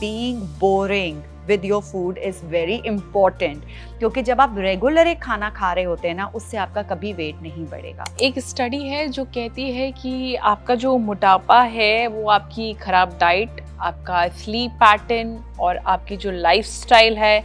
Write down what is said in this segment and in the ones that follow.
being boring with your food is very important, क्योंकि जब आप रेगुलर एक खाना खा रहे होते हैं ना, उससे आपका कभी वेट नहीं बढ़ेगा। एक स्टडी है जो कहती है कि आपका जो मोटापा है वो आपकी खराब डाइट, आपका स्लीप पैटर्न और आपकी जो लाइफस्टाइल है,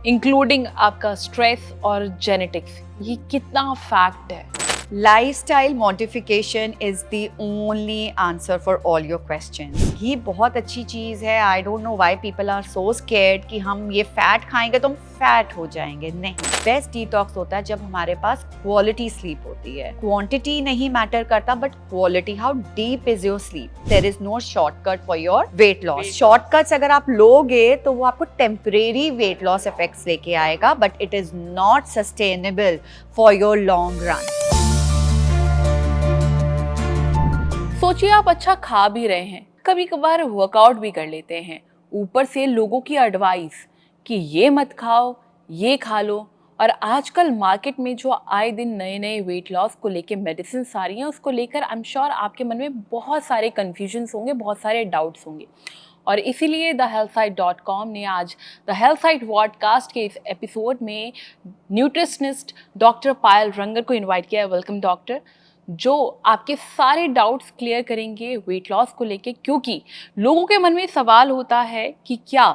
इंक्लूडिंग आपका स्ट्रेस और जेनेटिक्स, ये कितना फैक्ट है। Lifestyle modification is the only answer for all your questions. ये बहुत अच्छी चीज़ है। I don't know why people are so scared कि हम ये फैट खाएंगे तो हम फैट हो जाएंगे। नहीं, बेस्ट डिटॉक्स होता है जब हमारे पास क्वालिटी स्लीप होती है। क्वांटिटी नहीं मैटर करता, but quality. How deep is your sleep? There is no shortcut for your weight loss. Shortcuts अगर आप लोगे तो वो आपको टेम्परेरी वेट लॉस इफेक्ट्स लेके आएगा, but it is not sustainable for your long run. सोचिए आप अच्छा खा भी रहे हैं, कभी कभार वर्कआउट भी कर लेते हैं, ऊपर से लोगों की एडवाइस कि ये मत खाओ, ये खा लो। और आजकल मार्केट में जो आए दिन नए नए वेट लॉस को लेके मेडिसिन आ रही हैं, उसको लेकर आई एम श्योर आपके मन में बहुत सारे कन्फ्यूजन्स होंगे, बहुत सारे डाउट्स होंगे। और इसीलिए thehealthsite.com ने आज द हेल्थ साइट पॉडकास्ट के इस एपिसोड में न्यूट्रिशनिस्ट डॉक्टर पायल रंगर को इन्वाइट किया है। वेलकम डॉक्टर, जो आपके सारे डाउट्स क्लियर करेंगे वेट लॉस को लेके, क्योंकि लोगों के मन में सवाल होता है कि क्या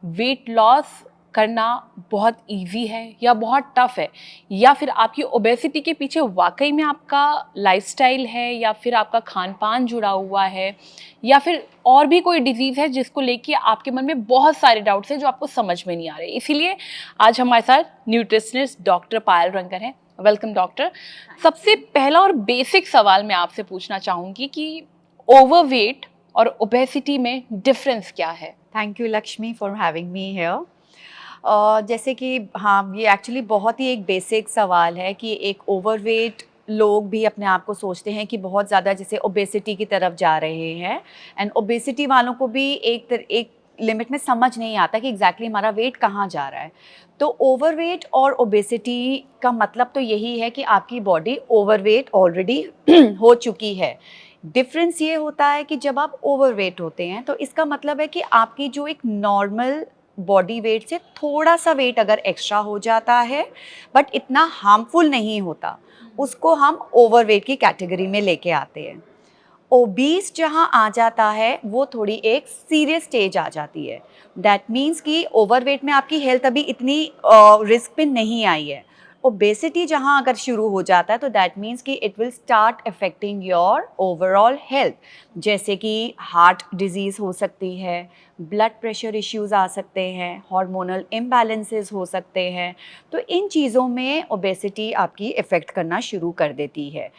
वेट लॉस करना बहुत इजी है या बहुत टफ है, या फिर आपकी ओबेसिटी के पीछे वाकई में आपका लाइफस्टाइल है, या फिर आपका खान पान जुड़ा हुआ है, या फिर और भी कोई डिजीज़ है जिसको लेके आपके मन में बहुत सारे डाउट्स हैं जो आपको समझ में नहीं आ रहे। इसीलिए आज हमारे साथ न्यूट्रिशनिस्ट डॉक्टर पायल रंगर हैं। Welcome doctor. सबसे पहला और बेसिक सवाल मैं आपसे पूछना चाहूँगी कि ओवरवेट और ओबेसिटी में डिफरेंस क्या है? Thank you Lakshmi for having me here. जैसे कि हाँ, ये एक्चुअली बहुत ही एक बेसिक सवाल है कि एक ओवरवेट लोग भी अपने आप को सोचते हैं कि बहुत ज़्यादा जैसे ओबेसिटी की तरफ जा रहे हैं, एंड ओबेसिटी वालों को भी एक लिमिट में समझ नहीं आता कि एग्जैक्टली हमारा वेट कहाँ जा रहा है। तो ओवरवेट और ओबेसिटी का मतलब तो यही है कि आपकी बॉडी ओवरवेट ऑलरेडी हो चुकी है। डिफरेंस ये होता है कि जब आप ओवरवेट होते हैं तो इसका मतलब है कि आपकी जो एक नॉर्मल बॉडी वेट से थोड़ा सा वेट अगर एक्स्ट्रा हो जाता है, बट इतना हार्मफुल नहीं होता, उसको हम ओवरवेट की कैटेगरी में लेके आते हैं। ओबीस जहाँ आ जाता है वो थोड़ी एक सीरियस स्टेज आ जाती है। दैट मीन्स कि ओवरवेट में आपकी हेल्थ अभी इतनी रिस्क पे नहीं आई है। ओबेसिटी जहाँ अगर शुरू हो जाता है तो दैट मीन्स कि it will start affecting your overall health, जैसे कि हार्ट डिजीज़ हो सकती है, ब्लड प्रेशर इश्यूज़ आ सकते हैं, हार्मोनल इम्बैलेंसेस हो सकते हैं। तो इन चीज़ों में ओबेसिटी आपकी इफ़ेक्ट करना शुरू कर देती है।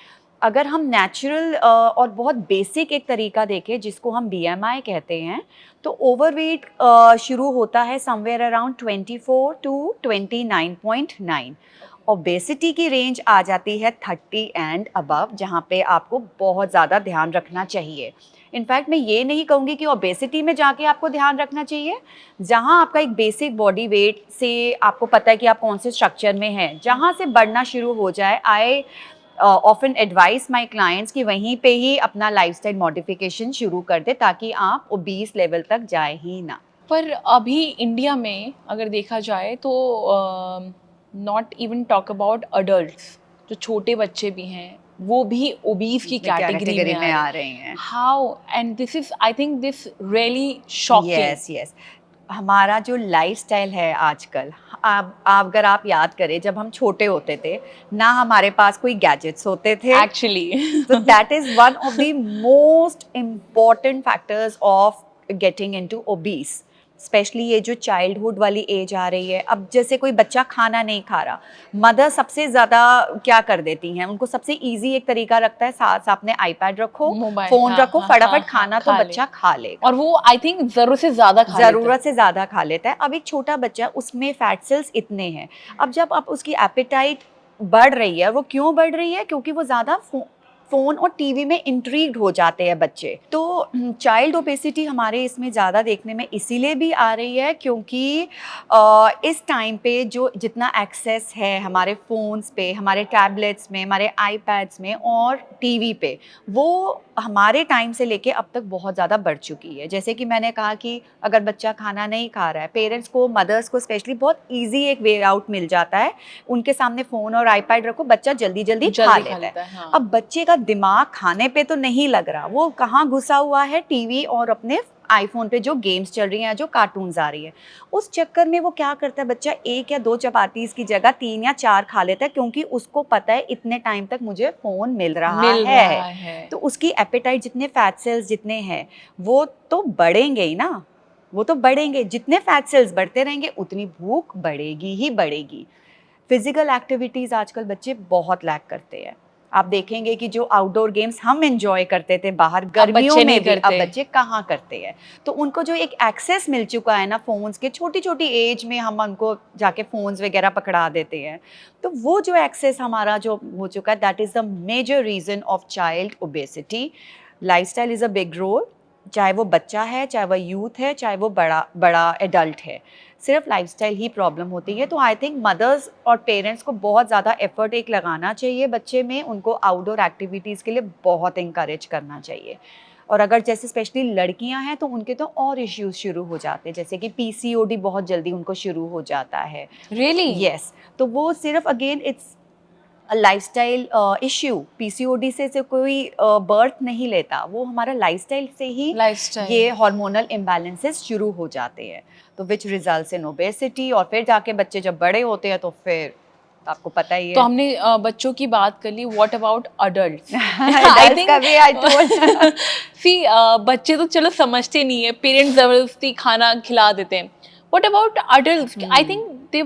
अगर हम नेचुरल और बहुत बेसिक एक तरीका देखें जिसको हम BMI कहते हैं, तो ओवरवेट शुरू होता है समवेयर अराउंड 24 टू 29.9। ओबेसिटी की रेंज आ जाती है 30 एंड अबव, जहाँ पे आपको बहुत ज़्यादा ध्यान रखना चाहिए। इनफैक्ट मैं ये नहीं कहूँगी कि ओबेसिटी में जाके आपको ध्यान रखना चाहिए, जहाँ आपका एक बेसिक बॉडी वेट से आपको पता है कि आप कौन से स्ट्रक्चर में हैं, जहाँ से बढ़ना शुरू हो जाए, I often advice my clients कि वहीं पे ही अपना लाइफस्टाइल मॉडिफिकेशन शुरू कर दे, ताकि आप ओबीस लेवल तक जाए ही ना। पर अभी इंडिया में अगर देखा जाए तो not even talk about adults, जो छोटे बच्चे भी हैं वो भी ओबीस की कैटेगरी में आ रहे हैं। How, and this is, I think this really shocking. Yes yes, हमारा जो लाइफस्टाइल है आजकल, आप अगर आप याद करें जब हम छोटे होते थे ना, हमारे पास कोई गैजेट्स होते थे एक्चुअली। तो that is one of the most important factors of getting into obese. Specially ये जो चाइल्डहुड वाली एज आ रही है, अब जैसे कोई बच्चा खाना नहीं खा रहा, मदर सबसे ज़्यादा क्या कर देती हैं, उनको सबसे इजी एक तरीका रखता है, साथ अपने आईपैड रखो, फोन रखो, फटाफट खाना तो बच्चा खा ले, और वो आई थिंक ज़रूरत से ज़्यादा खा लेता है। अब एक छोटा बच्चा, उसमें फैट सेल्स इतने हैं, अब जब आप उसकी एपेटाइट बढ़ रही है, वो क्यों बढ़ रही है? क्योंकि वो ज़्यादा फ़ोन और टीवी में इंट्रीग्ड हो जाते हैं बच्चे। तो चाइल्ड ओबेसिटी हमारे इसमें ज़्यादा देखने में इसीलिए भी आ रही है क्योंकि इस टाइम पे जो जितना एक्सेस है हमारे फ़ोन्स पे, हमारे टैबलेट्स में, हमारे आईपैड्स में और टीवी पे, वो हमारे टाइम से लेके अब तक बहुत ज़्यादा बढ़ चुकी है। जैसे कि मैंने कहा कि अगर बच्चा खाना नहीं खा रहा है, पेरेंट्स को, मदर्स को स्पेशली बहुत ईज़ी एक वे आउट मिल जाता है। उनके सामने फ़ोन और आईपैड रखो, बच्चा जल्दी-जल्दी खा लेता है। हाँ। अब बच्चे का दिमाग खाने पे तो नहीं लग रहा, वो कहाँ घुसा हुआ है टीवी और अपने आईफ़ोन पे जो गेम्स चल रही हैं, जो कार्टून्स आ रही है। उस चक्कर में वो क्या करता है बच्चा, 1 या 2 चपातीस की जगह 3 या 4 खा लेता है क्योंकि उसको पता है इतने टाइम तक मुझे फ़ोन मिल रहा है। तो उसकी एपेटाइट, जितने फैट सेल्स जितने हैं वो तो बढ़ेंगे ही ना, वो तो बढ़ेंगे। जितने फैट सेल्स बढ़ते रहेंगे उतनी भूख बढ़ेगी ही बढ़ेगी। फिजिकल एक्टिविटीज़ आजकल बच्चे बहुत लैक करते हैं। आप देखेंगे कि जो आउटडोर गेम्स हम एंजॉय करते थे बाहर गर्मियों बच्चे में नहीं भी, अब करते। बच्चे कहाँ करते हैं। तो उनको जो एक एक्सेस मिल चुका है ना फ़ोन्स के, छोटी-छोटी एज में हम उनको जाके फ़ोन्स वगैरह पकड़ा देते हैं। तो वो जो एक्सेस हमारा जो हो चुका है, that is the major reason of child obesity. Lifestyle is a big role, चाहे वो बच्चा है, चाहे वो यूथ है, चाहे वो बड़ा एडल्ट है। सिर्फ लाइफ़स्टाइल ही प्रॉब्लम होती है। तो आई थिंक मदर्स और पेरेंट्स को बहुत ज़्यादा एफर्ट एक लगाना चाहिए बच्चे में, उनको आउटडोर एक्टिविटीज़ के लिए बहुत इंकरेज करना चाहिए। और अगर जैसे स्पेशली लड़कियां हैं तो उनके तो और इश्यूज शुरू हो जाते हैं, जैसे कि पीसीओडी बहुत जल्दी उनको शुरू हो जाता है। रियली? यस, तो वो सिर्फ again it's lifestyle issue. PCOD से कोई बर्थ नहीं लेता, वो हमारा लाइफस्टाइल से ही लाइफस्टाइल। ये हार्मोनल इम्बैलेंसेस शुरू हो जाते हैं, तो विच रिजल्ट्स इन ओबेसिटी। और फिर जाके बच्चे जब बड़े होते हैं तो फिर आपको पता ही तो है। हमने बच्चों की बात कर ली, व्हाट अबाउट अडल्ट्स? Adults का भी I told। सी बच्चे तो चलो समझते नहीं है, पेरेंट्स जबरदस्ती खाना खिला देते हैं। What about adults? I think they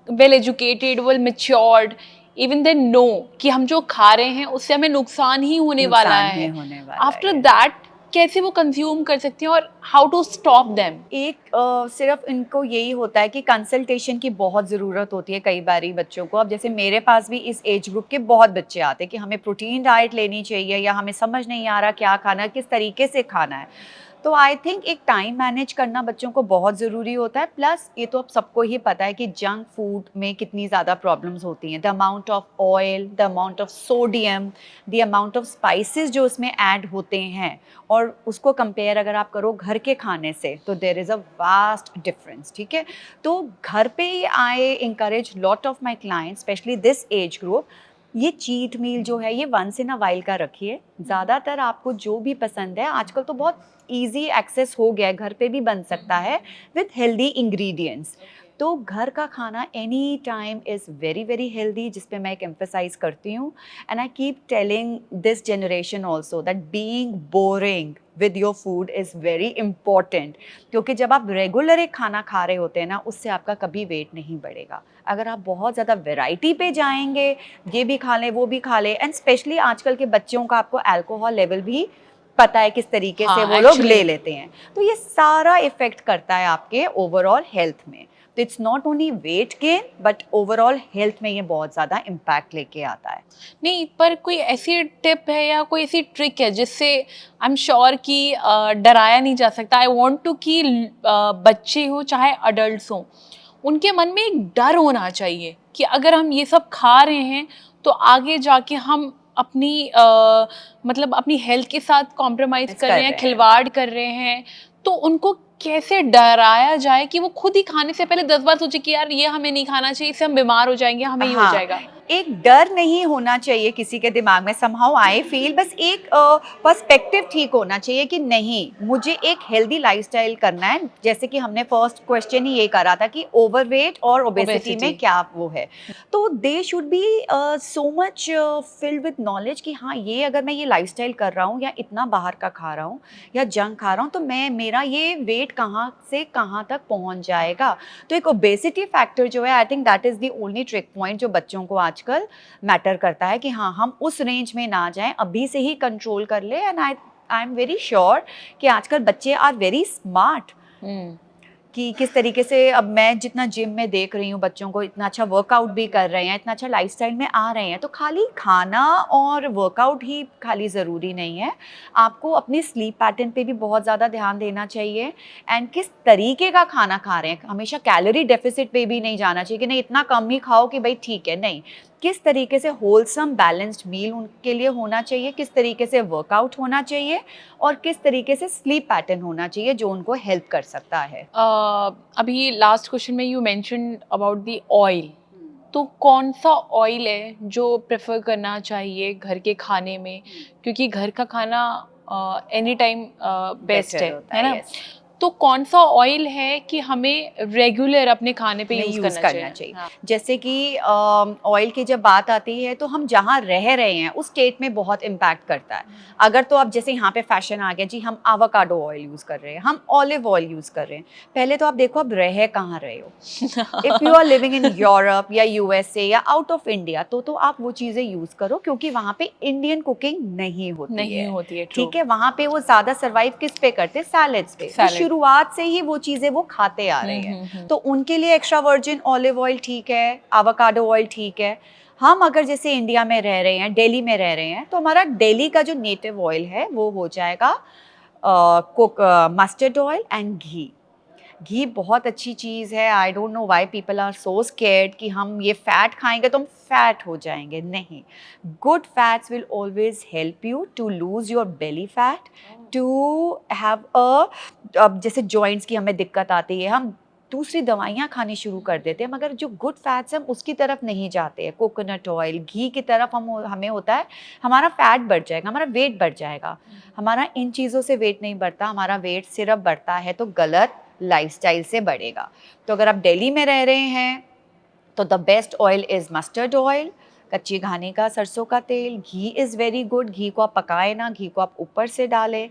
well educated, well matured, even they know कि हम जो खा रहे हैं उससे हमें नुकसान ही होने वाला नुकसान ही है। होने वाला आफ्टर है। दैट कैसे वो कंज्यूम कर सकते हैं और हाउ टू स्टॉप देम? एक सिर्फ इनको यही होता है कि कंसल्टेशन की बहुत ज़रूरत होती है कई बारी बच्चों को। अब जैसे मेरे पास भी इस एज ग्रुप के बहुत बच्चे आते हैं कि हमें प्रोटीन डाइट लेनी चाहिए या हमें समझ नहीं आ रहा क्या खाना है, किस तरीके से खाना है। तो आई थिंक एक टाइम मैनेज करना बच्चों को बहुत ज़रूरी होता है। प्लस ये तो अब सबको ही पता है कि जंक फूड में कितनी ज़्यादा प्रॉब्लम्स होती हैं। The amount of oil, the amount of sodium, the amount of spices जो उसमें ऐड होते हैं, और उसको कंपेयर अगर आप करो घर के खाने से तो there is a vast difference. ठीक है, तो घर पे ही I encourage lot of my clients, specially this age group, ये चीट मील जो है ये वंस इन अ वाइल का रखिए। ज़्यादातर आपको जो भी पसंद है, आजकल तो बहुत ईजी एक्सेस हो गया है, घर पे भी बन सकता है विथ हेल्दी इंग्रेडिएंट्स। तो घर का खाना any time is very very healthy, जिस पे मैं एक एम्फेसाइज करती हूँ। And I keep telling this generation also that being boring with your food is very important, क्योंकि जब आप रेगुलर एक खाना खा रहे होते हैं ना, उससे आपका कभी वेट नहीं बढ़ेगा। अगर आप बहुत ज़्यादा वैरायटी पे जाएंगे, ये भी खा लें वो भी खा लें, एंड स्पेशली आजकल के बच्चों का आपको अल्कोहल लेवल भी पता है किस तरीके से वो लोग ले लेते हैं, तो ये सारा इफेक्ट करता है आपके ओवरऑल हेल्थ में। तो it's not only weight gain but overall health में ये बहुत ज़्यादा इम्पैक्ट लेके आता है। नहीं, पर कोई ऐसी टिप है या कोई ऐसी ट्रिक है जिससे आई एम श्योर कि डराया नहीं जा सकता? आई वांट टू कि बच्चे हो चाहे अडल्ट्स हो, उनके मन में एक डर होना चाहिए कि अगर हम ये सब खा रहे हैं तो आगे जाके हम अपनी मतलब अपनी हेल्थ के साथ कॉम्प्रोमाइज़ कर रहे हैं, खिलवाड़ कर रहे हैं। तो उनको कैसे डराया जाए कि वो खुद ही खाने से पहले 10 बार सोचे कि यार ये हमें नहीं खाना चाहिए, इससे हम बीमार हो जाएंगे, हमें ये हो जाएगा। एक डर नहीं होना चाहिए किसी के दिमाग में, समहाउ आई फील बस एक पर्सपेक्टिव ठीक होना चाहिए कि नहीं, मुझे एक हेल्दी लाइफस्टाइल करना है। जैसे कि हमने फर्स्ट क्वेश्चन ही ये करा था कि ओवरवेट और ओबेसिटी में क्या वो है, तो they should be so much filled with knowledge कि हाँ, ये अगर मैं ये लाइफस्टाइल कर रहा हूँ या इतना बाहर का खा रहा हूँ या जंक खा रहा हूँ, तो मेरा ये वेट कहाँ से कहाँ तक पहुँच जाएगा। तो एक ओबेसिटी फैक्टर जो है, I think that is the only trick point जो बच्चों को आजकल मैटर करता है कि हाँ, हम उस रेंज में ना जाएं, अभी से ही कंट्रोल कर ले। And I am very sure कि आजकल बच्चे आर वेरी स्मार्ट। कि किस तरीके से अब मैं जितना जिम में देख रही हूँ बच्चों को, इतना अच्छा वर्कआउट भी कर रहे हैं, इतना अच्छा लाइफस्टाइल में आ रहे हैं, तो खाली खाना और वर्कआउट ही खाली ज़रूरी नहीं है, आपको अपनी स्लीप पैटर्न पे भी बहुत ज़्यादा ध्यान देना चाहिए। एंड किस तरीके का खाना खा रहे हैं, हमेशा कैलोरी डेफिसिट पे भी नहीं जाना चाहिए कि नहीं इतना कम ही खाओ कि भाई ठीक है, नहीं, किस तरीके से होलसम बैलेंस्ड मील उनके लिए होना चाहिए, किस तरीके से वर्कआउट होना चाहिए और किस तरीके से स्लीप पैटर्न होना चाहिए जो उनको हेल्प कर सकता है। अभी लास्ट क्वेश्चन में you mention about the oil, तो कौन सा ऑयल है जो प्रेफर करना चाहिए घर के खाने में, क्योंकि घर का खाना एनी टाइम बेस्ट Better है होता है ना? yes. तो कौन सा ऑयल है कि हमें रेगुलर अपने खाने पे में यूज यूज़ करना चाहिए? हाँ। जैसे कि ऑयल की जब बात आती है तो हम जहाँ रह रहे हैं उस स्टेट में बहुत इम्पैक्ट करता है। अगर तो अब जैसे यहाँ पे फैशन आ गया जी, हम एवोकाडो ऑयल यूज़ कर रहे हैं, हम ऑलिव ऑयल यूज़ कर रहे हैं, पहले तो आप देखो अब रह कहाँ रहे हो। If you are living in Europe या यूएसए या आउट ऑफ इंडिया तो आप वो चीज़ें यूज़ करो, क्योंकि वहाँ पे इंडियन कुकिंग नहीं होती है। ठीक है, वहाँ पे वो ज़्यादा सर्वाइव किस पे करते हैं, सैलेड्स पे, तो शुरुआत से ही वो चीज़ें वो खाते आ रहे हैं, तो उनके लिए एक्स्ट्रा वर्जिन ऑलिव ऑयल ठीक है, एवोकाडो ऑयल ठीक है। हम अगर जैसे इंडिया में रह रहे हैं, दिल्ली में रह रहे हैं, तो हमारा दिल्ली का जो नेटिव ऑयल है वो हो जाएगा मस्टर्ड ऑयल एंड घी। घी बहुत अच्छी चीज़ है। I don't know why people are so scared कि हम ये फैट खाएंगे तो हम फैट हो जाएंगे। नहीं, good fats will always help you to lose your belly fat, to have अब जैसे जॉइंट्स की हमें दिक्कत आती है, हम दूसरी दवाइयाँ खानी शुरू कर देते हैं, मगर जो गुड फैट्स हम उसकी तरफ नहीं जाते हैं। कोकोनट ऑयल, घी की तरफ हमें होता है हमारा फैट बढ़ जाएगा, हमारा वेट बढ़ जाएगा। हमारा इन चीज़ों से वेट नहीं बढ़ता, हमारा वेट सिर्फ बढ़ता है तो गलत लाइफस्टाइल से बढ़ेगा। तो अगर आप दिल्ली में रह रहे हैं तो the best oil is mustard oil, कच्ची घानी का सरसों का तेल। घी इज़ वेरी गुड, घी को आप पकाएं ना, घी को आप ऊपर से डालें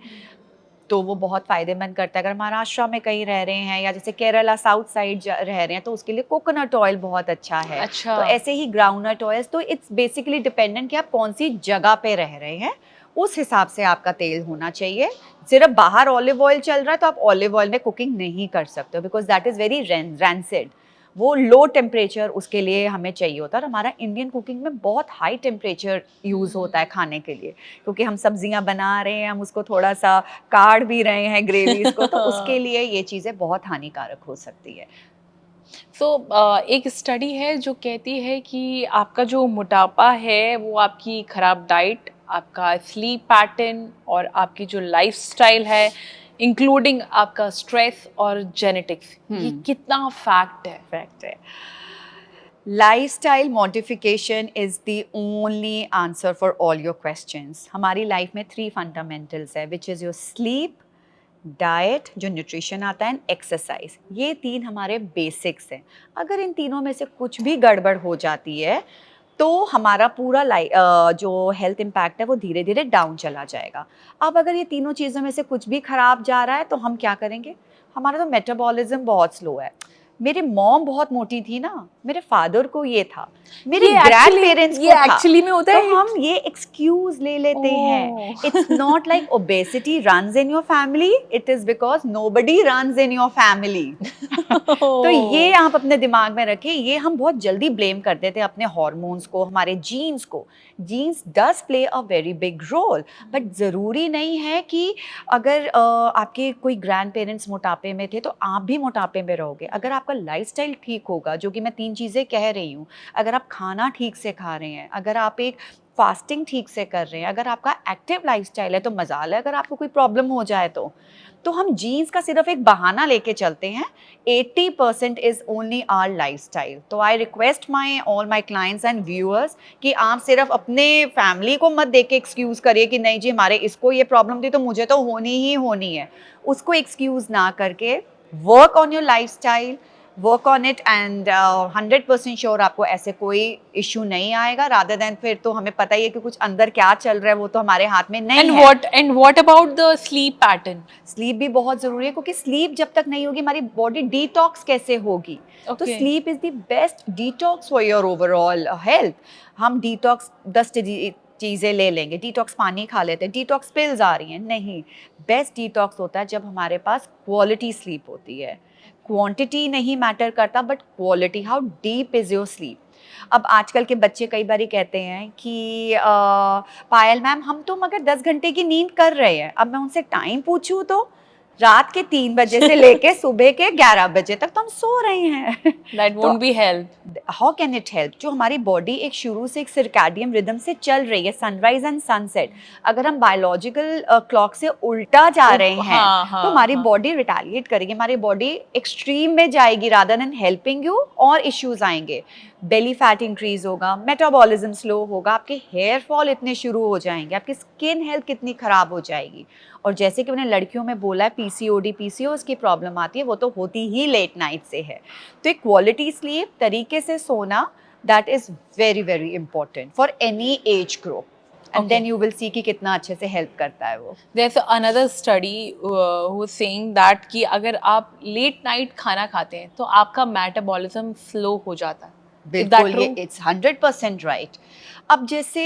तो वो बहुत फ़ायदेमंद करता है। अगर महाराष्ट्र में कहीं रह रहे हैं या जैसे केरला साउथ साइड रह रहे हैं तो उसके लिए कोकोनट ऑयल बहुत अच्छा है। अच्छा। तो ऐसे ही ग्राउंडनट ऑयल्स, तो इट्स बेसिकली डिपेंडेंट कि आप कौन सी जगह पे रह रहे हैं, उस हिसाब से आपका तेल होना चाहिए। सिर्फ बाहर ऑलिव ऑयल चल रहा है तो आप ऑलिव ऑयल में कुकिंग नहीं कर सकते, because that is very rancid. वो लो टेम्परेचर उसके लिए हमें चाहिए होता है, और हमारा इंडियन कुकिंग में बहुत हाई टेम्परेचर यूज़ होता है खाने के लिए, क्योंकि हम सब्जियां बना रहे हैं, हम उसको थोड़ा सा काढ़ भी रहे हैं ग्रेवीज को, तो उसके लिए ये चीज़ें बहुत हानिकारक हो सकती है। एक स्टडी है जो कहती है कि आपका जो मोटापा है वो आपकी खराब डाइट, आपका स्लीप पैटर्न और आपकी जो लाइफस्टाइल है, इंक्लूडिंग आपका स्ट्रेस और जेनेटिक्स, ये कितना फैक्ट है? Lifestyle modification is the only answer for all your questions. हमारी लाइफ में 3 फंडामेंटल्स है, which is your sleep, diet जो न्यूट्रिशन आता है, एंड एक्सरसाइज। ये 3 हमारे बेसिक्स हैं। अगर इन तीनों में से कुछ भी गड़बड़ हो जाती है तो हमारा पूरा जो हेल्थ इम्पैक्ट है वो धीरे धीरे डाउन चला जाएगा। अब अगर ये तीनों चीज़ों में से कुछ भी खराब जा रहा है तो हम क्या करेंगे? हमारा तो मेटाबॉलिज्म बहुत स्लो है। मेरी मॉम बहुत मोटी थी ना, मेरे फादर को ये था, मेरे ग्रैंड पेरेंट्स को था, एक्चुअली में होता है। तो हम ये एक्सक्यूज ले लेते हैं। It's not like obesity runs in your family, it is because nobody runs in your family. तो ये आप अपने दिमाग में रखिए। ये हम बहुत जल्दी ब्लेम कर देते हैं अपने हार्मोन्स को, हमारे जीन्स को। Genes does play a very big role, but ज़रूरी नहीं है कि अगर आपके कोई ग्रैंड पेरेंट्स मोटापे में थे तो आप भी मोटापे में रहोगे। अगर आपका लाइफस्टाइल ठीक होगा, जो कि मैं 3 चीज़ें कह रही हूँ, अगर आप खाना ठीक से खा रहे हैं, अगर आप एक फास्टिंग ठीक से कर रहे हैं, अगर आपका एक्टिव लाइफस्टाइल है, तो मजाल है अगर आपको कोई प्रॉब्लम हो जाए तो हम जीन्स का सिर्फ एक बहाना लेके चलते हैं। 80% इज ओनली आवर लाइफस्टाइल। तो I request all my clients and viewers कि आप सिर्फ अपने फैमिली को मत देके एक्सक्यूज करिए कि नहीं जी हमारे इसको ये प्रॉब्लम थी तो मुझे तो होनी ही होनी है। उसको एक्सक्यूज ना करके work on your lifestyle, work on it, and 100% sure आपको ऐसे कोई इशू नहीं आएगा। रादर देन फिर तो हमें पता ही है कि कुछ अंदर क्या चल रहा है, वो तो हमारे हाथ में नहीं है। And what about the sleep pattern? Sleep भी बहुत ज़रूरी है, क्योंकि स्लीप जब तक नहीं होगी हमारी बॉडी डिटॉक्स कैसे होगी? तो sleep is the best detox for your overall health. हम डिटॉक्स चीज़ें ले लेंगे, डिटॉक्स पानी खा लेते हैं, डिटॉक्स पिल्स आ रही हैं, नहीं। बेस्ट डिटॉक्स होता है जब हमारे पास क्वालिटी स्लीप होती है। क्वांटिटी नहीं मैटर करता but quality, how deep is your sleep. अब आजकल के बच्चे कई बार कहते हैं कि पायल मैम हम तो मगर 10 घंटे की नींद कर रहे हैं। अब मैं उनसे टाइम पूछूं तो रात के 3 बजे से लेके सुबह के 11 बजे तक तो हम सो रहे हैं। That won't be help. How can it help? जो हमारी बॉडी एक शुरू से एक सर्कैडियन रिदम से चल रही है, सनराइज एंड सनसेट, अगर हम बायोलॉजिकल क्लॉक से उल्टा जा रहे हैं तो हमारी बॉडी रिटेलिएट करेगी, हमारी बॉडी एक्सट्रीम में जाएगी रादर देन हेल्पिंग यू, और इश्यूज आएंगे। बेली फैट इंक्रीज होगा, मेटाबॉलिज्म स्लो होगा, आपके हेयर फॉल इतने शुरू हो जाएंगे, आपकी स्किन हेल्थ कितनी खराब हो जाएगी। और जैसे कि मैंने लड़कियों में बोला है पीसीओडी पीसीओएस की प्रॉब्लम आती है, वो तो होती ही लेट नाइट से है। तो एक क्वालिटी स्लीप, तरीके से सोना, that is very very important for any age group, and then you will see कि कितना अच्छे से हेल्प करता है वो। There's another study who is saying that कि अगर आप लेट नाइट खाना खाते हैं तो आपका मेटाबॉलिज्म स्लो हो जाता है। बिल्कुल, ये इट्स 100% राइट। अब जैसे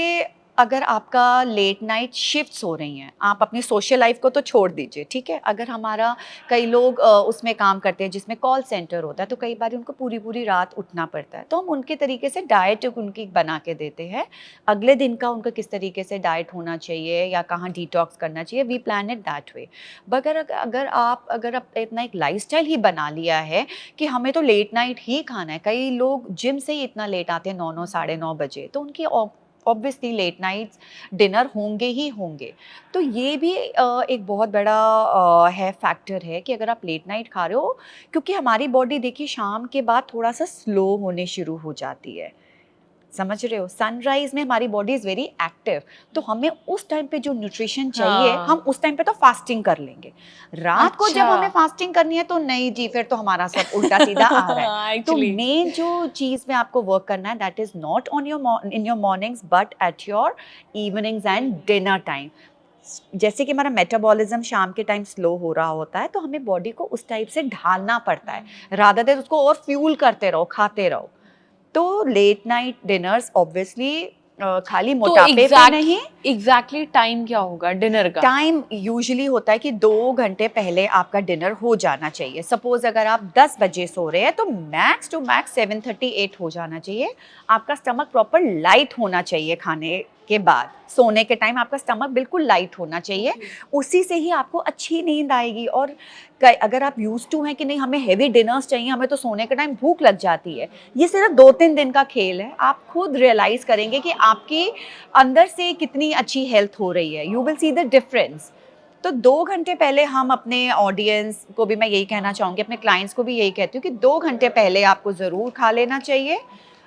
अगर आपका लेट नाइट शिफ्ट्स हो रही हैं, आप अपनी सोशल लाइफ को तो छोड़ दीजिए, ठीक है। अगर हमारा कई लोग उसमें काम करते हैं जिसमें कॉल सेंटर होता है, तो कई बार उनको पूरी पूरी रात उठना पड़ता है, तो हम उनके तरीके से डाइट उनकी बना के देते हैं। अगले दिन का उनका किस तरीके से डाइट होना चाहिए या कहाँ डिटॉक्स करना चाहिए, we plan it that way. मगर अगर आप इतना एक लाइफस्टाइल ही बना लिया है कि हमें तो लेट नाइट ही खाना है, कई लोग जिम से ही इतना लेट आते हैं 9 साढ़े 9 बजे, तो उनकी ऑब्वियसली लेट नाइट्स डिनर होंगे ही होंगे। तो ये भी एक बहुत बड़ा है फैक्टर है कि अगर आप लेट नाइट खा रहे हो, क्योंकि हमारी बॉडी देखिए शाम के बाद थोड़ा सा स्लो होने शुरू हो जाती है, समझ रहे हो। सनराइज में हमारी बॉडी इज़ वेरी एक्टिव, तो हमें उस टाइम पे जो न्यूट्रिशन चाहिए हम उस टाइम पे तो फास्टिंग कर लेंगे। रात को जब हमें फास्टिंग करनी है तो नहीं जी, फिर तो हमारा सब उल्टा सीधा आ रहा है। तो मेन जो चीज़ में आपको वर्क करना है, that is not on in your mornings but at your evenings and dinner time. जैसे कि हमारा मेटाबॉलिज्म शाम के टाइम स्लो हो रहा होता है, तो हमें बॉडी को उस टाइप से ढालना पड़ता है, रादर देन उसको और फ्यूल करते रहो, खाते रहो। तो लेट नाइट डिनर्स ऑब्वियसली खाली मोटापे पे नहीं। एग्जैक्टली टाइम क्या होगा डिनर का? टाइम यूजुअली होता है कि 2 घंटे पहले आपका डिनर हो जाना चाहिए। सपोज अगर आप 10 बजे सो रहे हैं तो मैक्स टू मैक्स 7:38 हो जाना चाहिए। आपका स्टमक प्रॉपर लाइट होना चाहिए खाने के बाद, सोने के टाइम आपका स्टमक बिल्कुल लाइट होना चाहिए, उसी से ही आपको अच्छी नींद आएगी। और अगर आप यूज टू हैं कि नहीं हमें हेवी डिनर्स चाहिए, हमें तो सोने के टाइम भूख लग जाती है, ये सिर्फ 2-3 दिन का खेल है। आप खुद रियलाइज करेंगे कि आपकी अंदर से कितनी अच्छी हेल्थ हो रही है, you will see the difference. तो 2 घंटे पहले हम अपने ऑडियंस को भी मैं यही कहना चाहूँगी, अपने क्लाइंट्स को भी यही कहती हूँ कि 2 घंटे पहले आपको ज़रूर खा लेना चाहिए।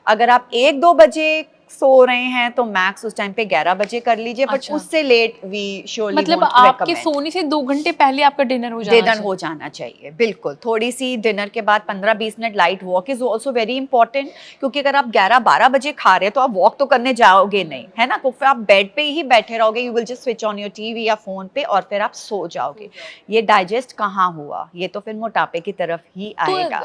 अगर आप 1-2 बजे सो रहे हैं तो मैक्स उस टाइम पे 11 बजे कर लीजिए, बट उससे लेट वी श्योरली मतलब आपके सोने से 2 घंटे पहले आपका डिनर हो जाना चाहिए। बिल्कुल, थोड़ी सी डिनर के बाद 15-20 minute light walk is also very important, क्योंकि अगर आप 11-12 बजे खा रहे हैं तो आप वॉक तो करने जाओगे नहीं, है ना, तो फिर आप बेड पे ही बैठे रहोगे, you will just switch on your TV या फोन पे और फिर आप सो जाओगे। ये डाइजेस्ट कहाँ हुआ, ये तो फिर मोटापे की तरफ ही आएगा।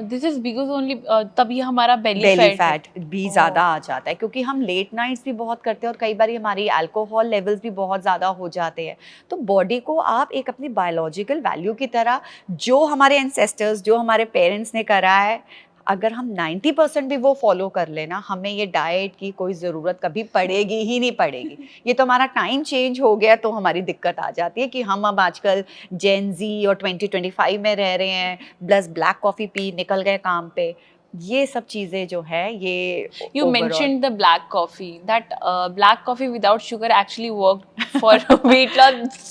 दिस इज बिकॉज ओनली तभी हमारा बेली फैट भी ज्यादा आ जाता है, क्योंकि हम लेट नाइट्स भी बहुत करते हैं और कई बार हमारी अल्कोहल लेवल्स भी बहुत ज़्यादा हो जाते हैं। तो बॉडी को आप एक अपनी बायोलॉजिकल वैल्यू की तरह, जो हमारे एंसेस्टर्स, जो हमारे पेरेंट्स ने करा है, अगर हम 90% भी वो फॉलो कर लेना, हमें ये डाइट की कोई ज़रूरत कभी पड़ेगी ही नहीं पड़ेगी। ये तो हमारा टाइम चेंज हो गया तो हमारी दिक्कत आ जाती है कि हम अब आजकल जेन जी और 2025 में रह रहे हैं, प्लस ब्लैक कॉफ़ी पी निकल गए काम पे। ये सब चीजें जो है ये you mentioned the black coffee, that black coffee without sugar actually worked for weight loss.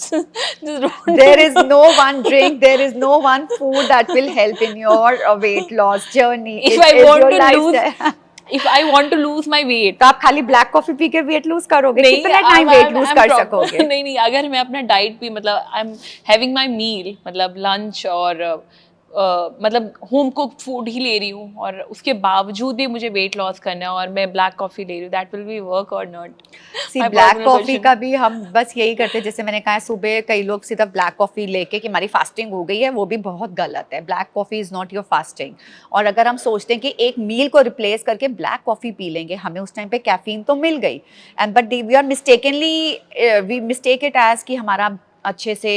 There is no one drink, there is no one food that will help in your weight loss journey. If I want to lose my weight, तो आप खाली black coffee P के weight lose करोगे? कितना time weight lose कर सकोगे? नहीं, अगर मैं अपना डाइट भी, मतलब आई एम हैविंग माय मील, मतलब लंच और मतलब होम कुक्ड फूड ही ले रही हूँ और उसके बावजूद भी मुझे वेट लॉस करना है और मैं ब्लैक कॉफ़ी ले रही हूँ, दैट विल बी वर्क और not? See my black personal coffee question. का भी हम बस यही करते हैं, जैसे मैंने कहा है, सुबह कई लोग सिर्फ ब्लैक कॉफी लेके कि हमारी फास्टिंग हो गई है, वो भी बहुत गलत है। Black coffee is not your fasting. और अगर हम सोचते हैं कि एक मील को रिप्लेस करके ब्लैक कॉफी पी लेंगे, हमें उस टाइम पे कैफीन तो मिल गई, and but we are mistakenly we mistake it as कि हमारा अच्छे से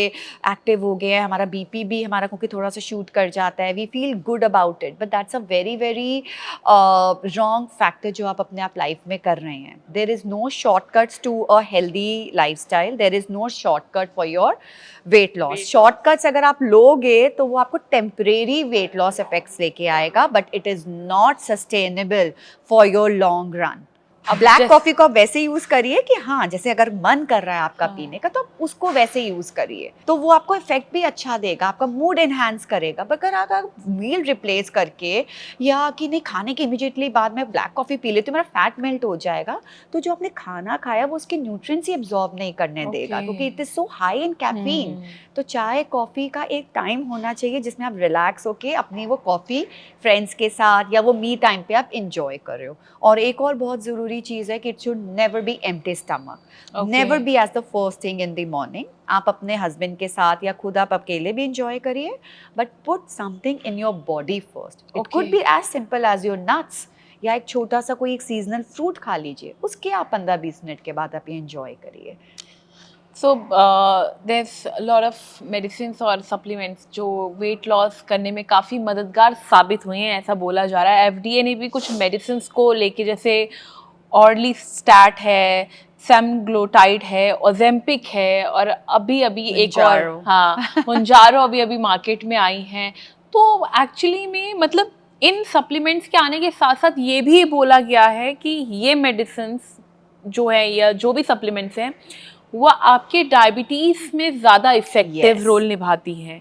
एक्टिव हो गया है, हमारा बीपी भी हमारा क्योंकि थोड़ा सा शूट कर जाता है, we feel good about it, but that's a very very wrong factor जो आप अपने आप लाइफ में कर रहे हैं। There is no shortcuts to a healthy lifestyle, there is no shortcut for your weight loss. Shortcuts अगर आप लोगे तो वो आपको टेम्परेरी वेट लॉस इफेक्ट्स लेके आएगा, but it is not sustainable for your long run. अब ब्लैक जैस कॉफी को आप वैसे यूज करिए कि हाँ, जैसे अगर मन कर रहा है आपका हाँ। पीने का, तो आप उसको वैसे यूज करिए, तो वो आपको इफेक्ट भी अच्छा देगा, आपका मूड एनहांस करेगा। पर अगर आप मील रिप्लेस करके या कि नहीं खाने के इमीडिएटली बाद में ब्लैक कॉफी पी लेते, तो मेरा फैट मेल्ट हो जाएगा, तो जो आपने खाना खाया वो उसके न्यूट्रिएंट्स ही एब्जॉर्ब नहीं करने देगा, ओके। क्योंकि it is so high in caffeine. तो चाय कॉफ़ी का एक टाइम होना चाहिए जिसमें आप रिलैक्स होके अपनी वो कॉफ़ी फ्रेंड्स के साथ या वो मी टाइम पे आप इंजॉय कर रहे हो। और एक और बहुत ज़रूरी चीज़ है कि it should never be empty stomach, never be as the first thing in the morning. आप अपने हस्बैंड के साथ या खुद आप अकेले भी इंजॉय करिए, but put something in your body first. It could be as simple as your nuts, या एक छोटा सा कोई एक सीजनल फ्रूट खा लीजिए, उसके आप 15-20 मिनट के बाद आप ये इंजॉय करिए। सो there's a lot of medicines और supplements जो वेट लॉस करने में काफ़ी मददगार साबित हुए हैं, ऐसा बोला जा रहा है। एफडीए ने भी कुछ मेडिसिन्स को लेके, जैसे ऑर्ली स्टैट है, सेमग्लोटाइड है, ओजेम्पिक है, और अभी अभी एक और, Mounjaro। हाँ, मुंजारो अभी अभी मार्केट में आई हैं। तो एक्चुअली में मतलब इन सप्लीमेंट्स के आने के साथ साथ ये भी बोला गया है कि ये मेडिसिन्स जो है या जो भी सप्लीमेंट्स हैं वो आपके डायबिटीज़ में ज़्यादा इफ़ेक्टिव Yes। रोल निभाती हैं।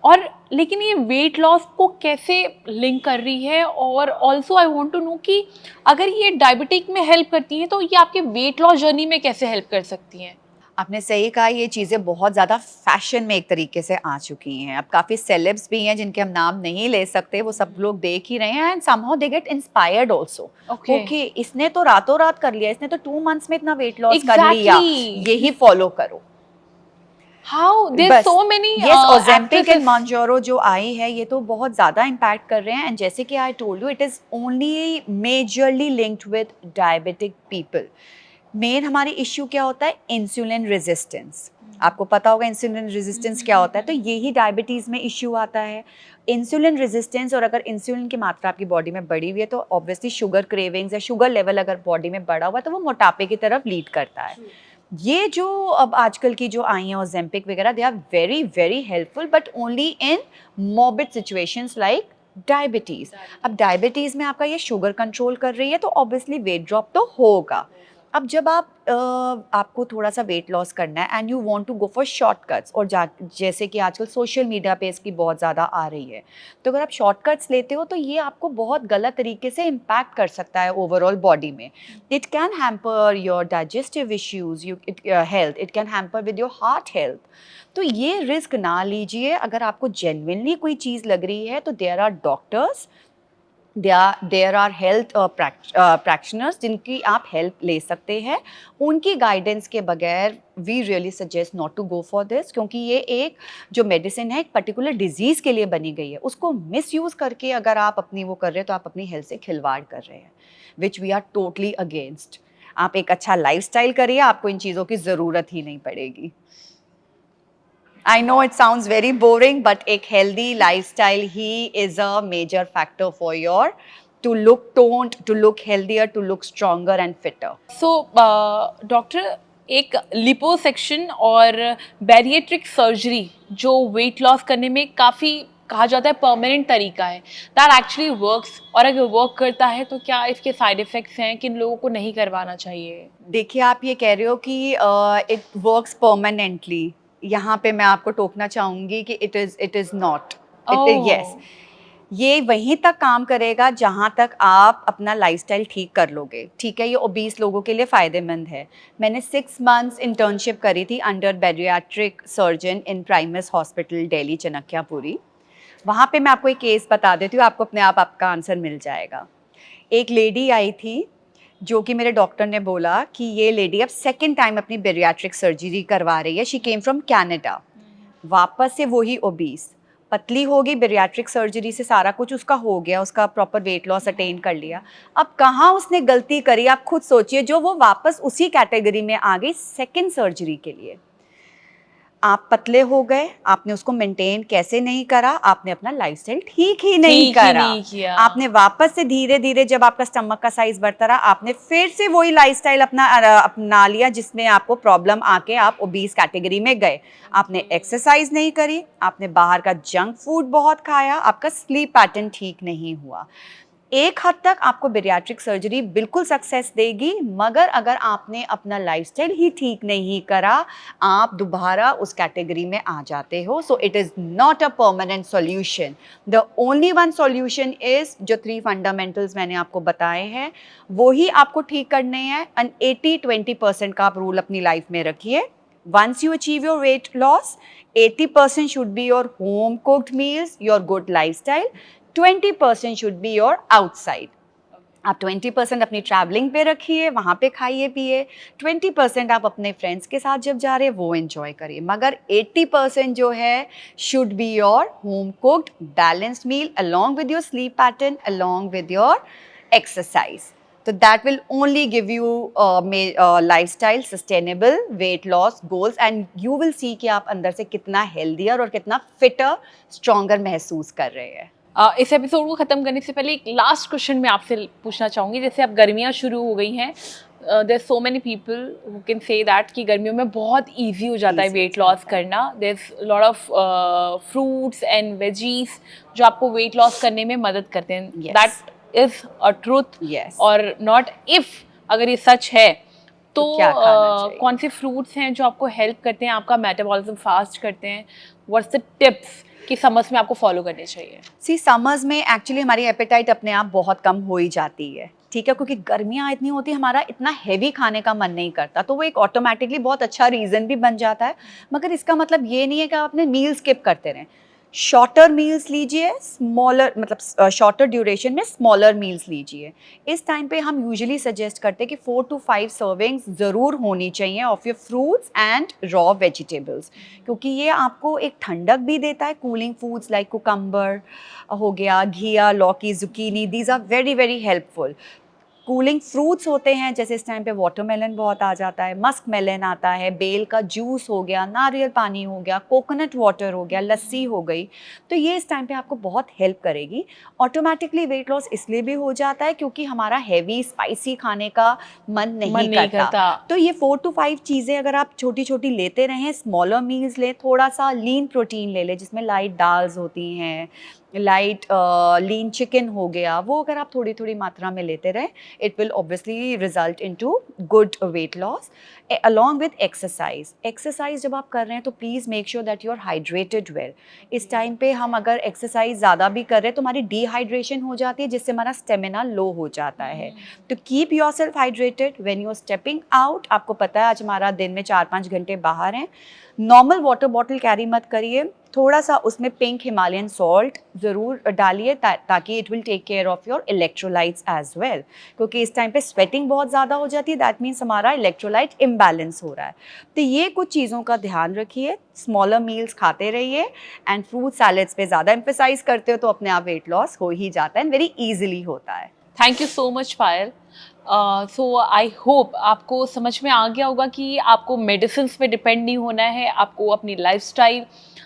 और लेकिन ये वेट लॉस को कैसे लिंक कर रही है? और also I want to know कि अगर ये डायबिटिक में हेल्प करती हैं तो ये आपके वेट लॉस जर्नी में कैसे हेल्प कर सकती हैं? आपने सही कहा, ये चीज़ें बहुत ज़्यादा फैशन में एक तरीके से आ चुकी हैं। अब काफ़ी सेलेब्स भी हैं जिनके हम नाम नहीं ले सकते, वो सब लोग देख ही रहे हैं, and somehow they get inspired also. Okay. Okay, इसने तो रातों रात कर लिया, इसने तो 2 मंथ्स में इतना वेट लॉस कर लिया, एग्जैक्टली। यही फॉलो करो। How there was so many yes, Ozempic and actresses. Mounjaro जो आई है, ये तो बहुत ज़्यादा इम्पैक्ट कर रहे हैं, एंड जैसे कि I told you, it is only majorly linked with diabetic people. Main हमारी इश्यू क्या होता है? Insulin resistance. आपको पता होगा इंसुलिन रेजिस्टेंस क्या होता है, तो यही डायबिटीज़ में इश्यू आता है, इंसुलिन रेजिस्टेंस। और अगर इंसुलिन की मात्रा आपकी बॉडी में बढ़ी हुई है, तो ऑब्वियसली शुगर क्रेविंग्स या शुगर लेवल अगर बॉडी में बढ़ा हुआ है, तो वो मोटापे की तरफ लीड करता है। ये जो अब आजकल की जो आई हैं ओजेम्पिक वगैरह, they are very very helpful, but only in morbid situations like diabetes. अब डायबिटीज़ में आपका ये शुगर कंट्रोल कर रही है, तो ऑब्वियसली वेट ड्रॉप तो होगा। अब जब आपको थोड़ा सा वेट लॉस करना है and you want to go for shortcuts, और जैसे कि आजकल सोशल मीडिया पे इसकी बहुत ज़्यादा आ रही है, तो अगर आप शॉर्टकट्स लेते हो तो ये आपको बहुत गलत तरीके से इम्पैक्ट कर सकता है ओवरऑल बॉडी में। It can hamper your digestive issues, health, it can hamper with your heart health. तो ये रिस्क ना लीजिए। अगर आपको जेन्युइनली कोई चीज़ लग रही है, तो there are doctors, there are health practitioners जिनकी आप हेल्प ले सकते हैं। उनकी गाइडेंस के बगैर we really suggest not to go for this, क्योंकि ये एक जो मेडिसिन है एक पर्टिकुलर डिजीज़ के लिए बनी गई है, उसको मिसयूज़ करके अगर आप अपनी वो कर रहे हैं, तो आप अपनी हेल्थ से खिलवाड़ कर रहे हैं, which we are totally against. आप एक अच्छा लाइफस्टाइल करिए, आपको इन चीज़ों की ज़रूरत ही नहीं पड़ेगी। I know it sounds very boring, but एक healthy lifestyle he is a major factor for your to look toned, to look healthier, to look stronger and fitter. So doctor, एक लिपोसेक्शन और बैरिएट्रिक सर्जरी जो wait loss करने में काफ़ी कहा जाता है परमानेंट तरीका है, दैट एक्चुअली वर्क्स, और अगर वर्क करता है तो क्या इसके साइड इफ़ेक्ट्स हैं, किन लोगों को नहीं करवाना चाहिए? देखिए, आप ये कह रहे हो कि इट वर्क्स परमानेंटली, यहाँ पे मैं आपको टोकना चाहूँगी कि इट इज़ नॉट। यस, ये वहीं तक काम करेगा जहाँ तक आप अपना लाइफस्टाइल ठीक कर लोगे। ठीक है, ये ओबीस लोगों के लिए फ़ायदेमंद है। मैंने 6 मंथ्स इंटर्नशिप करी थी under bariatric surgeon in Primus hospital, Delhi, Chanakyapuri. वहाँ पे मैं आपको एक केस बता देती हूँ, आपको अपने आप आपका आंसर मिल जाएगा। एक लेडी आई थी जो कि मेरे डॉक्टर ने बोला कि ये लेडी अब सेकंड टाइम अपनी बेरियाट्रिक सर्जरी करवा रही है। शी केम फ्रॉम कनाडा, वापस से वही ओबीस, पतली हो गई, बेरियाट्रिक सर्जरी से सारा कुछ उसका हो गया, उसका प्रॉपर वेट लॉस अटेन कर लिया। अब कहाँ उसने गलती करी आप खुद सोचिए, जो वो वापस उसी कैटेगरी में आ गई सेकंड सर्जरी के लिए। आप पतले हो गए, आपने उसको मेंटेन कैसे नहीं करा, आपने अपना लाइफस्टाइल ठीक ही नहीं करा, आपने वापस से धीरे धीरे जब आपका स्टमक का साइज बढ़ता रहा, आपने फिर से वही लाइफस्टाइल अपना लिया जिसमें आपको प्रॉब्लम आके आप ओबीस कैटेगरी में गए। आपने एक्सरसाइज नहीं करी, आपने बाहर का जंक फूड बहुत खाया, आपका स्लीप पैटर्न ठीक नहीं हुआ। एक हद तक आपको बेरियाट्रिक सर्जरी बिल्कुल सक्सेस देगी, मगर अगर आपने अपना लाइफस्टाइल ही ठीक नहीं करा, आप दोबारा उस कैटेगरी में आ जाते हो। So it is not a permanent solution. The only one solution is जो 3 फंडामेंटल्स मैंने आपको बताए हैं, वो ही आपको ठीक करने हैं। एंड 80-20% का आप रूल अपनी लाइफ में रखिए। Once you achieve your weight loss, 80% should be your home cooked meals, your good lifestyle, 20% should be your outside. आप 20% अपनी ट्रैवलिंग पे रखिए, वहाँ पे खाइए पिए, 20% आप अपने फ्रेंड्स के साथ जब जा रहे हैं वो एंजॉय करिए, मगर 80% जो है should be your home cooked balanced meal along with your sleep pattern, along with your exercise. So that will only give you lifestyle, sustainable weight loss goals, and you will see कि आप अंदर से कितना healthier और कितना fitter, stronger महसूस कर रहे हैं। इस एपिसोड को ख़त्म करने से पहले एक लास्ट क्वेश्चन मैं आपसे पूछना चाहूँगी। जैसे अब गर्मियाँ शुरू हो गई हैं, there so many people who can say that कि गर्मियों में बहुत इजी हो जाता है वेट लॉस करना। There is lot of fruits and veggies जो आपको वेट लॉस करने में मदद करते हैं। दैट इज़ अ ट्रूथ और नॉट इफ़, अगर ये सच है तो कौन से फ्रूट्स हैं जो आपको हेल्प करते हैं, आपका मेटाबॉलिज्म फास्ट करते हैं? व्हाट्स द टिप्स कि समर्स में आपको फॉलो करने चाहिए? सी समर्स में एक्चुअली हमारी एपेटाइट अपने आप बहुत कम हो ही जाती है, ठीक है, क्योंकि गर्मियाँ इतनी होती है, हमारा इतना हैवी खाने का मन नहीं करता, तो वो एक ऑटोमेटिकली बहुत अच्छा रीज़न भी बन जाता है। मगर इसका मतलब ये नहीं है कि आप अपने मील स्किप करते रहें। शॉर्टर मील्स लीजिए, स्मॉलर मतलब शॉर्टर ड्यूरेशन में स्मॉलर मील्स लीजिए। इस टाइम पे हम यूजुअली सजेस्ट करते हैं कि 4 to 5 सर्विंग्स ज़रूर होनी चाहिए of your fruits and raw vegetables, क्योंकि ये आपको एक ठंडक भी देता है। कूलिंग फूड्स लाइक कुकम्बर हो गया, घिया, लौकी, zucchini, these are very very helpful. Cooling fruits होते हैं, जैसे इस टाइम पे वाटरमेलन बहुत आ जाता है, मस्क मेलन आता है, बेल का जूस हो गया, नारियल पानी हो गया, कोकोनट वाटर हो गया, लस्सी हो गई, तो ये इस टाइम पे आपको बहुत हेल्प करेगी। ऑटोमेटिकली वेट लॉस इसलिए भी हो जाता है क्योंकि हमारा हैवी स्पाइसी खाने का मन नहीं करता। तो ये 4 to 5 चीज़ें अगर आप छोटी छोटी लेते रहें, स्मॉलर मील्स लें, थोड़ा सा लीन प्रोटीन ले लें जिसमें लाइट दाल्स होती हैं, लाइट लीन चिकन हो गया, वो अगर आप थोड़ी थोड़ी मात्रा में लेते रहें, it will obviously result into good weight loss along with exercise. Exercise जब आप कर रहे हैं तो please make sure that you are hydrated well. इस टाइम पे हम अगर exercise ज़्यादा भी कर रहे हैं तो हमारी dehydration हो जाती है, जिससे हमारा stamina low हो जाता है। तो keep yourself hydrated when you are stepping out. आपको पता है आज हमारा दिन में 4-5 घंटे बाहर हैं, नॉर्मल वाटर बॉटल कैरी मत करिए, थोड़ा सा उसमें पिंक हिमालयन सॉल्ट ज़रूर डालिए ताकि it will take care of your electrolytes as well, क्योंकि इस टाइम पे स्वेटिंग बहुत ज़्यादा हो जाती है, दैट मीन्स हमारा इलेक्ट्रोलाइट इम्बैलेंस हो रहा है। तो ये कुछ चीज़ों का ध्यान रखिए, स्मॉलर मील्स खाते रहिए एंड फ्रूट सैलेड्स पे ज़्यादा एम्फेसाइज करते हो तो अपने आप वेट लॉस हो ही जाता है एंड वेरी ईजिली होता है। Thank you so much Payal. So I hope आपको समझ में आ गया होगा कि आपको मेडिसिन पे डिपेंड नहीं होना है, आपको अपनी लाइफस्टाइल,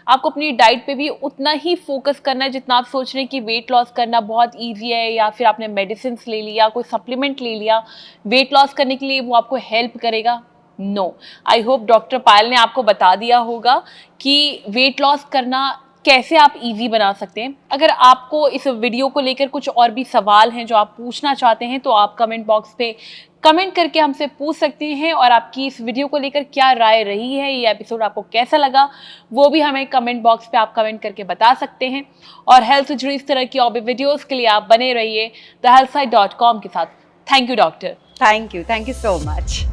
आपको अपनी डाइट पे भी उतना ही फोकस करना है जितना आप सोच रहे हैं कि वेट लॉस करना बहुत इजी है, या फिर आपने मेडिसिन ले लिया, कोई सप्लीमेंट ले लिया वेट लॉस करने के लिए, वो आपको हेल्प करेगा। नो, आई होप डॉक्टर पायल ने आपको बता दिया होगा कि वेट लॉस करना कैसे आप इजी बना सकते हैं। अगर आपको इस वीडियो को लेकर कुछ और भी सवाल हैं जो आप पूछना चाहते हैं तो आप कमेंट बॉक्स पे कमेंट करके हमसे पूछ सकते हैं, और आपकी इस वीडियो को लेकर क्या राय रही है, ये एपिसोड आपको कैसा लगा वो भी हमें कमेंट बॉक्स पे आप कमेंट करके बता सकते हैं। और हेल्थ से जुड़ी इस तरह की और भी वीडियोज़ के लिए आप बने रहिए thehealthsite.com के साथ। Thank you doctor. Thank you so much.